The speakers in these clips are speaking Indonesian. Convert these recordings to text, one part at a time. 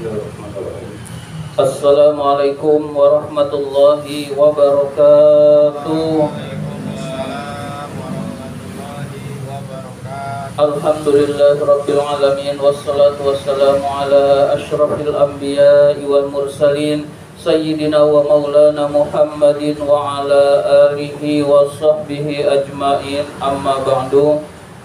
Bismillahirrahmanirrahim. Assalamualaikum warahmatullahi wabarakatuh. Alhamdulillahirabbil alamin wassalatu wassalamu ala asyrafil anbiya'i wal mursalin sayyidina wa maulana Muhammadin wa ala alihi wa sahbihi ajmain, amma ba'du.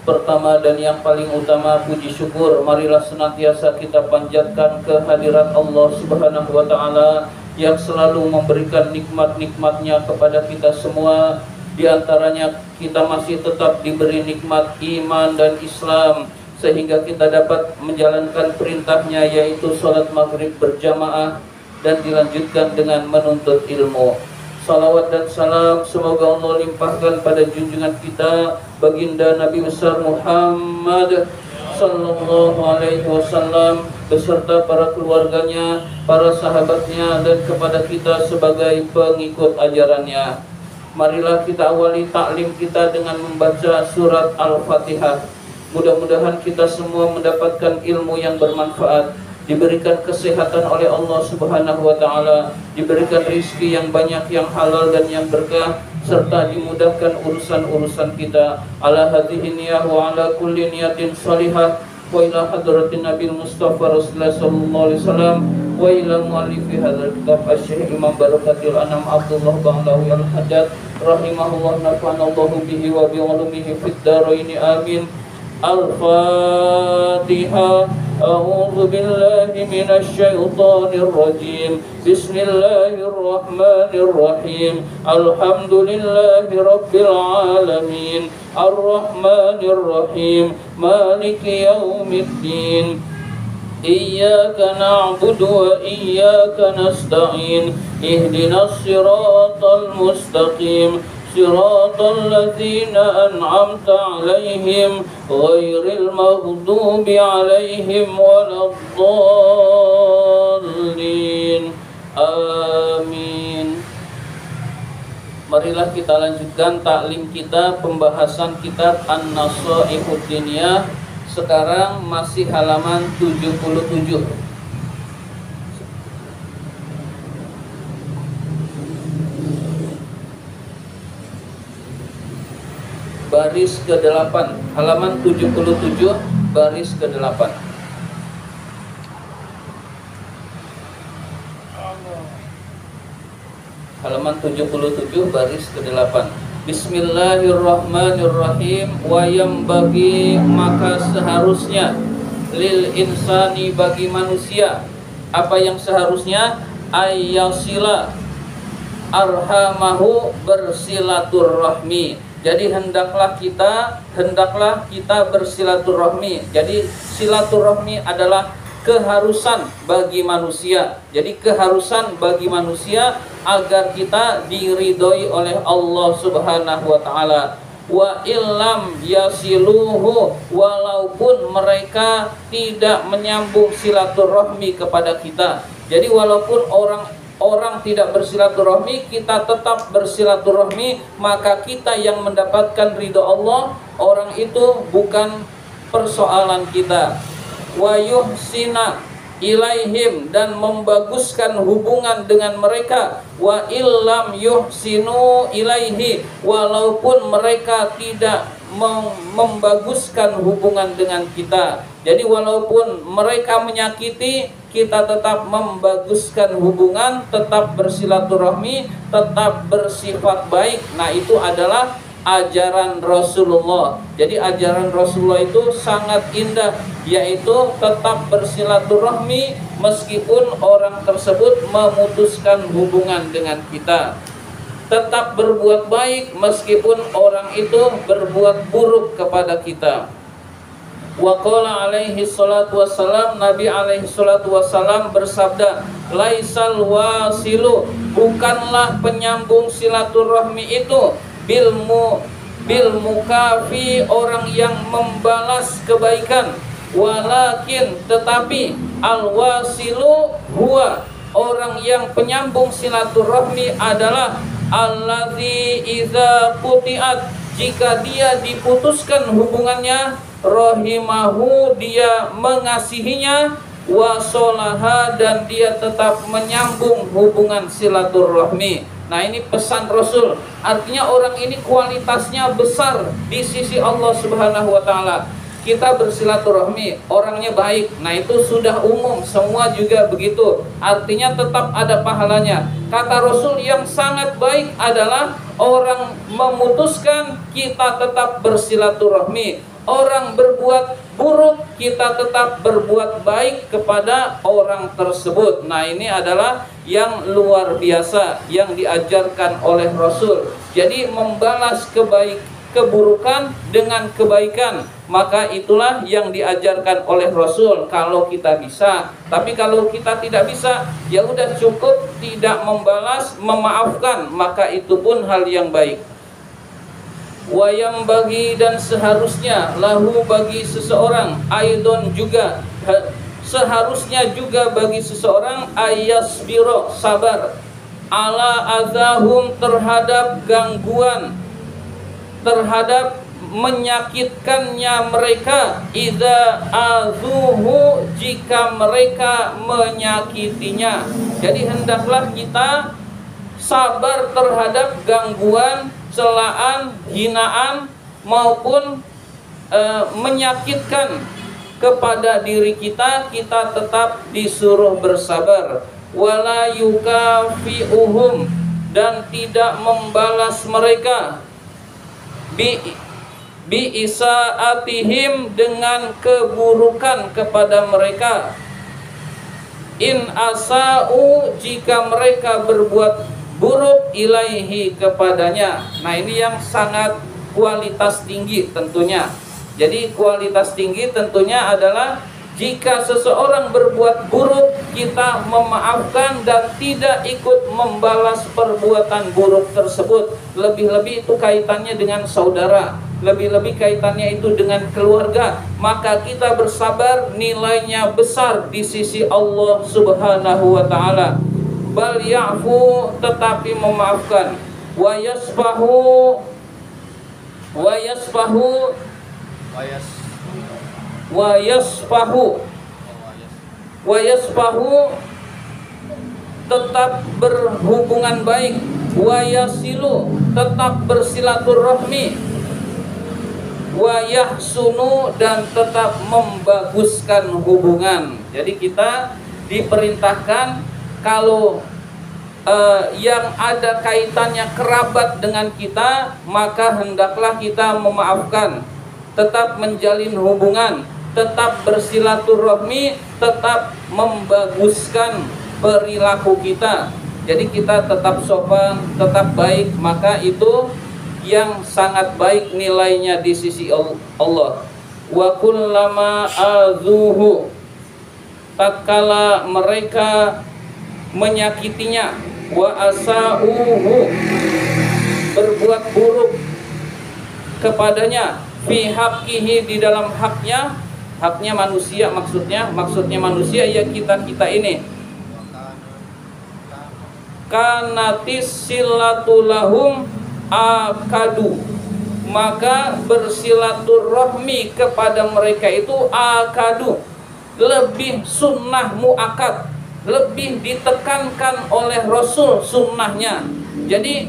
Pertama dan yang paling utama, puji syukur marilah senantiasa kita panjatkan kehadirat Allah Subhanahu wa taala yang selalu memberikan nikmat-nikmatnya kepada kita semua. Di antaranya kita masih tetap diberi nikmat iman dan Islam, sehingga kita dapat menjalankan perintahnya, yaitu sholat maghrib berjamaah dan dilanjutkan dengan menuntut ilmu. Salawat dan salam semoga Allah limpahkan pada junjungan kita baginda Nabi besar Muhammad sallallahu alaihi wasallam beserta para keluarganya, para sahabatnya, dan kepada kita sebagai pengikut ajarannya. Marilah kita awali taklim kita dengan membaca surat Al-Fatihah. Mudah-mudahan kita semua mendapatkan ilmu yang bermanfaat, diberikan kesehatan oleh Allah Subhanahu wa taala, diberikan rezeki yang banyak, yang halal dan yang berkah, serta dimudahkan urusan-urusan kita. Ala hadhihi niyah wa ala kulli niyatin salihah wa ila hadratin Nabi Mustafa Rasulullah sallallahu alaihi wasallam wa ila muallifi hadzal kitab Asy-Syaikh Imam Barakatil Anam Abdullah Ba'lawi Al-Haddad rahimahullah, nafa'anallahu bihi wa bi ulumihi fid dharain amin. Al-Fatihah. A'udzu billahi minasy syaithanir rajim. Bismillahirrahmanirrahim. Alhamdulillahi rabbil alamin. Ar-Rahmanir Rahim. Maliki yaumiddin. Iyyaka na'budu wa iyyaka nasta'in. Ihdinas siratal mustaqim. Siratal ladzina an'amta 'alaihim ghairil maghdubi 'alaihim waladdallin. Amin. Marilah kita lanjutkan taklim kita, pembahasan kitab An-Nasaihud Diniyah. Sekarang masih halaman 77. Baris ke-8, halaman 77, baris ke-8. Halaman 77, baris ke-8. Bismillahirrahmanirrahim. Wa yambagi, maka seharusnya, lil insani, bagi manusia. Apa yang seharusnya? Ayyasila arhamahu, bersilaturrahmi. Jadi hendaklah kita bersilaturahmi. Jadi silaturahmi adalah keharusan bagi manusia. Jadi keharusan bagi manusia agar kita diridhoi oleh Allah Subhanahu wa taala. Wa illam yasiluhu, walaupun mereka tidak menyambung silaturahmi kepada kita. Jadi walaupun orang tidak bersilaturahmi, kita tetap bersilaturahmi, maka kita yang mendapatkan ridha Allah. Orang itu bukan persoalan kita. Wa yuhsina ilaihim, dan membaguskan hubungan dengan mereka. Wa illam yuhsinu ilaihi, walaupun mereka tidak membaguskan hubungan dengan kita. Jadi walaupun mereka menyakiti, kita tetap membaguskan hubungan, tetap bersilaturahmi, tetap bersifat baik. Nah, itu adalah ajaran Rasulullah. Jadi ajaran Rasulullah itu sangat indah, yaitu tetap bersilaturahmi meskipun orang tersebut memutuskan hubungan dengan kita. Tetap berbuat baik meskipun orang itu berbuat buruk kepada kita. Wa qala alaihi salatu wassalam, Nabi alaihi salatu wassalam bersabda, laisal wasilu, bukanlah penyambung silaturahmi itu bil mukafi, orang yang membalas kebaikan, walakin, tetapi al wasilu huwa, orang yang penyambung silaturahmi adalah alladzi idza qutiat, jika dia diputuskan hubungannya, rahimahu, dia mengasihinya, wasolaha, dan dia tetap menyambung hubungan silaturahmi. Nah, ini pesan Rasul. Artinya orang ini kualitasnya besar di sisi Allah Subhanahu wa taala. Kita bersilaturahmi, orangnya baik. Nah, itu sudah umum, semua juga begitu. Artinya tetap ada pahalanya. Kata Rasul, yang sangat baik adalah orang memutuskan kita tetap bersilaturahmi. Orang berbuat buruk, kita tetap berbuat baik kepada orang tersebut. Nah, ini adalah yang luar biasa yang diajarkan oleh Rasul. Jadi membalas keburukan dengan kebaikan, maka itulah yang diajarkan oleh Rasul kalau kita bisa. Tapi kalau kita tidak bisa, ya udah cukup tidak membalas, memaafkan, maka itu pun hal yang baik. Wayam bagi, dan seharusnya lahu bagi seseorang, aidon juga seharusnya juga bagi seseorang, ayasbiro sabar, ala azahum terhadap gangguan, terhadap menyakitkannya mereka, idza azuhu jika mereka menyakitinya. Jadi hendaklah kita sabar terhadap gangguan, celaan, hinaan maupun menyakitkan kepada diri kita, kita tetap disuruh bersabar. Wala yukafiuhum, dan tidak membalas mereka, bi isaatihim, dengan keburukan kepada mereka. In asa'u, jika mereka berbuat buruk, ilaihi, kepadanya. Nah, ini yang sangat kualitas tinggi tentunya. Jadi kualitas tinggi tentunya adalah jika seseorang berbuat buruk, kita memaafkan dan tidak ikut membalas perbuatan buruk tersebut. Lebih-lebih itu kaitannya dengan saudara, lebih-lebih kaitannya itu dengan keluarga, maka kita bersabar, nilainya besar di sisi Allah Subhanahu wa taala. Bal ya'fu, tetapi memaafkan, wa yasfahu tetap berhubungan baik, wa yasilu, tetap bersilaturahmi, wa yahsunu, dan tetap membaguskan hubungan. Jadi kita diperintahkan kalau yang ada kaitannya kerabat dengan kita, maka hendaklah kita memaafkan, tetap menjalin hubungan, tetap bersilaturahmi, tetap membaguskan perilaku kita. Jadi kita tetap sopan, tetap baik, maka itu yang sangat baik nilainya di sisi Allah. Wa kullama azuhu, tatkala mereka menyakitinya, wa asauhu, berbuat buruk kepadanya, fi haqqihi, di dalam haknya manusia, maksudnya manusia ya kita ini. Kanatis silatulahum akadu, maka bersilaturahmi kepada mereka itu akadu, lebih sunnah muakkad, lebih ditekankan oleh Rasul sunnahnya. Jadi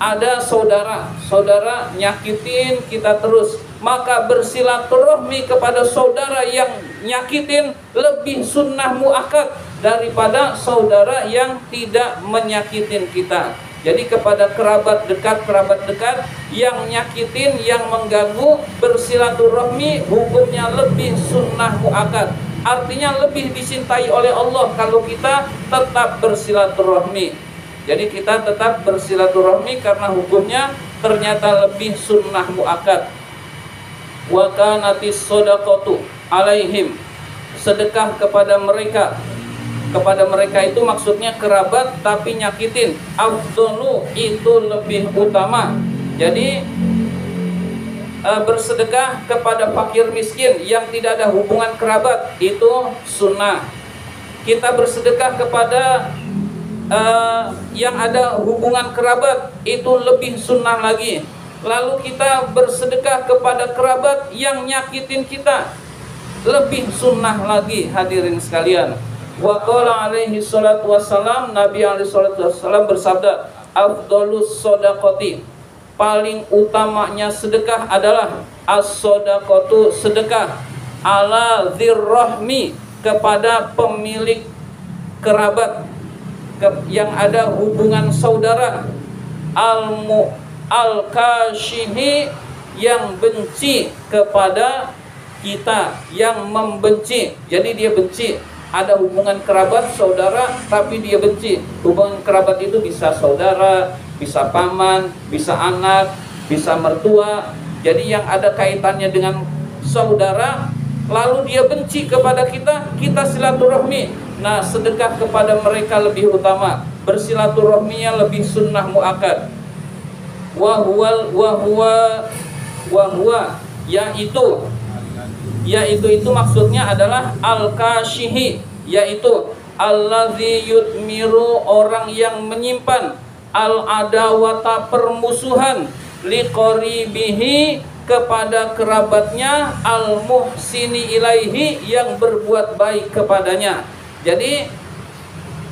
ada saudara nyakitin kita terus, maka bersilaturahmi kepada saudara yang nyakitin lebih sunnah muakkad daripada saudara yang tidak menyakitin kita. Jadi kepada kerabat dekat yang nyakitin, yang mengganggu, bersilaturahmi hukumnya lebih sunnah muakkad. Artinya lebih dicintai oleh Allah kalau kita tetap bersilaturahmi. Jadi kita tetap bersilaturahmi karena hukumnya ternyata lebih sunnah muakkad. Wa kanatis shadaqatu alaihim, sedekah kepada mereka. Kepada mereka itu maksudnya kerabat tapi nyakitin. Afdhalu, itu lebih utama. Jadi bersedekah kepada fakir miskin yang tidak ada hubungan kerabat itu sunnah. Kita bersedekah kepada yang ada hubungan kerabat itu lebih sunnah lagi. Lalu kita bersedekah kepada kerabat yang nyakitin kita, lebih sunnah lagi hadirin sekalian. Wa qala alaihi salatu wassalam, Nabi alaihi salatu wassalam bersabda, afdhalus shadaqati, paling utamanya sedekah adalah as-shadaqatu, sedekah ala dzirrahmi, kepada pemilik kerabat yang ada hubungan saudara, al-kashihi, yang benci kepada kita, yang membenci. Jadi dia benci, ada hubungan kerabat saudara tapi dia benci. Hubungan kerabat itu bisa saudara, bisa paman, bisa anak, bisa mertua. Jadi yang ada kaitannya dengan saudara lalu dia benci kepada kita, kita silaturahmi. Nah, sedekah kepada mereka lebih utama, bersilaturahminya lebih sunnah muakkad. Wahwa yaitu itu maksudnya adalah al-kashihi, yaitu allazi yutmiru, orang yang menyimpan, al-adawata, permusuhan, liqoribihi, kepada kerabatnya, al-muhsini ilaihi, yang berbuat baik kepadanya. Jadi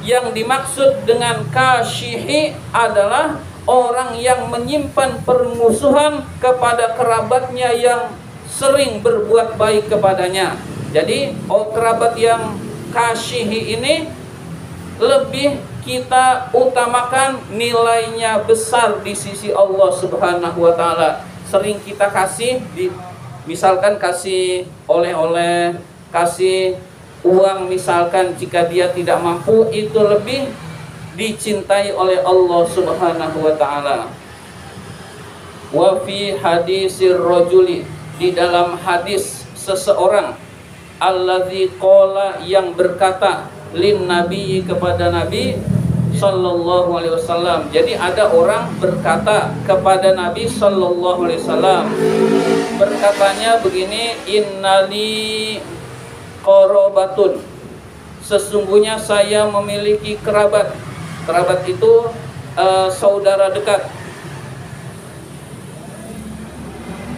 yang dimaksud dengan kashihi adalah orang yang menyimpan permusuhan kepada kerabatnya yang sering berbuat baik kepadanya. Jadi kerabat yang kashihi ini lebih kita utamakan, nilainya besar di sisi Allah Subhanahu wa taala. Sering kita kasih, misalkan kasih oleh-oleh, kasih uang misalkan, jika dia tidak mampu, itu lebih dicintai oleh Allah Subhanahu wa taala. Wa fi hadisir rajuli, di dalam hadis seseorang, allazi qala, yang berkata, lin nabi, kepada Nabi sallallahu alaihi wasallam. Jadi ada orang berkata kepada Nabi sallallahu alaihi wasallam, berkatanya begini, innali qarabatun, sesungguhnya saya memiliki kerabat. Kerabat itu saudara dekat.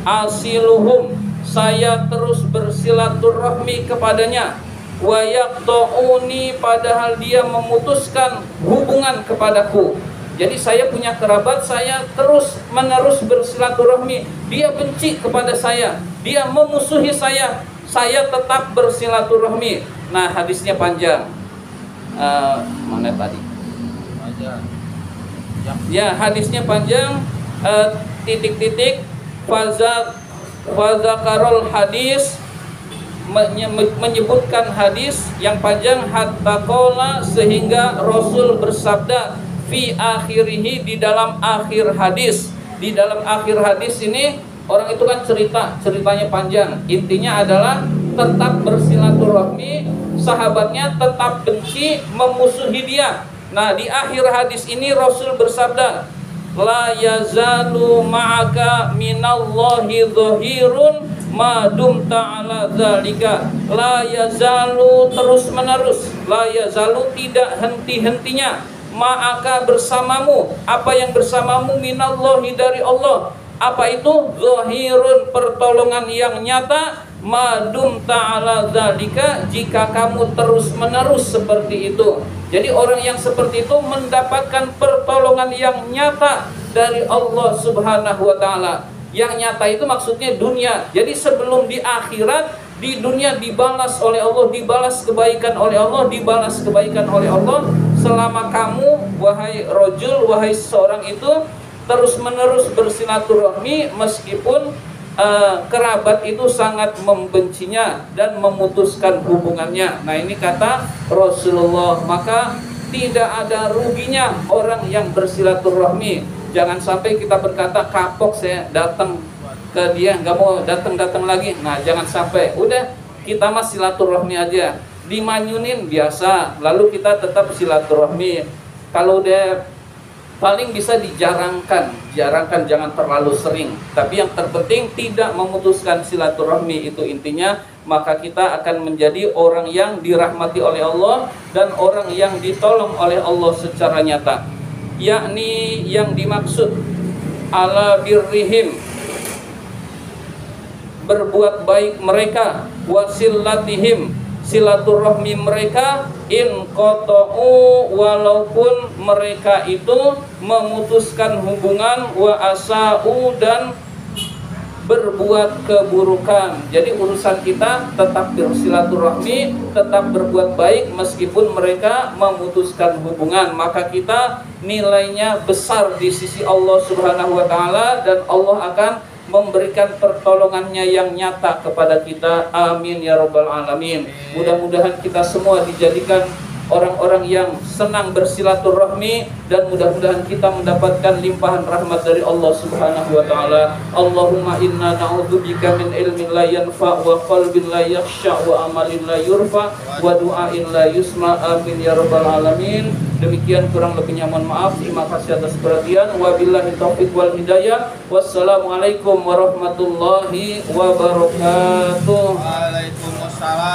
Asiluhum, saya terus bersilaturahmi kepadanya. Wa yaqta'uni, padahal dia memutuskan hubungan kepadaku. Jadi saya punya kerabat, saya terus menerus bersilaturahmi. Dia benci kepada saya, dia memusuhi saya tetap bersilaturahmi. Nah, hadisnya panjang. Mana tadi? Ya, hadisnya panjang. Titik-titik. Fazakarul hadis, menyebutkan hadis yang panjang, hatta qala, sehingga Rasul bersabda, fi akhirihi, di dalam akhir hadis. Di dalam akhir hadis ini orang itu kan ceritanya panjang. Intinya adalah tetap bersilaturahmi, sahabatnya tetap benci, memusuhi dia. Nah, di akhir hadis ini Rasul bersabda, la yazalu ma'aka minallahi dhahirun ma dumta ala dzalika. La yazalu, terus menerus, la yazalu, tidak henti-hentinya, ma'aka, bersamamu. Apa yang bersamamu? Minallahi, dari Allah. Apa itu? Zahirun, pertolongan yang nyata, madum ta'ala dzalika, jika kamu terus menerus seperti itu. Jadi orang yang seperti itu mendapatkan pertolongan yang nyata dari Allah Subhanahu wa taala. Yang nyata itu maksudnya dunia. Jadi sebelum di akhirat, di dunia dibalas oleh Allah, dibalas kebaikan oleh Allah, dibalas kebaikan oleh Allah, selama kamu, wahai rajul, wahai seorang itu, terus menerus bersilaturahmi meskipun kerabat itu sangat membencinya dan memutuskan hubungannya. Nah, ini kata Rasulullah. Maka tidak ada ruginya orang yang bersilaturahmi. Jangan sampai kita berkata, kapok saya datang ke dia, nggak mau datang lagi. Nah, jangan sampai. Udah, kita mah silaturahmi aja. Dimanyunin biasa, lalu kita tetap silaturahmi. Kalau udah, paling bisa dijarangkan, jangan terlalu sering. Tapi yang terpenting tidak memutuskan silaturahmi, itu intinya. Maka kita akan menjadi orang yang dirahmati oleh Allah dan orang yang ditolong oleh Allah secara nyata. Yakni yang dimaksud ala birrihim, berbuat baik mereka, wasilatihim, silaturahmi mereka, in qata'u, walaupun mereka itu memutuskan hubungan, wa asa'u, dan berbuat keburukan. Jadi urusan kita tetap bersilaturahmi, tetap berbuat baik meskipun mereka memutuskan hubungan, maka kita nilainya besar di sisi Allah Subhanahu wa taala, dan Allah akan memberikan pertolongannya yang nyata kepada kita. Amin ya rabbal alamin. Mudah-mudahan kita semua dijadikan orang-orang yang senang bersilaturahmi, dan mudah-mudahan kita mendapatkan limpahan rahmat dari Allah Subhanahu wa taala. Allahumma inna na'udzubika min ilmin la yanfa' wa qalbin la yakhsha' wa amalin la yurfa' wa du'ain la yusma'. Amin ya rabbal alamin. Demikian, kurang lebihnya mohon maaf. Terima kasih atas perhatian. Wabillahi taufiq wal hidayah. Wassalamualaikum warahmatullahi wabarakatuh. Waalaikumsalam.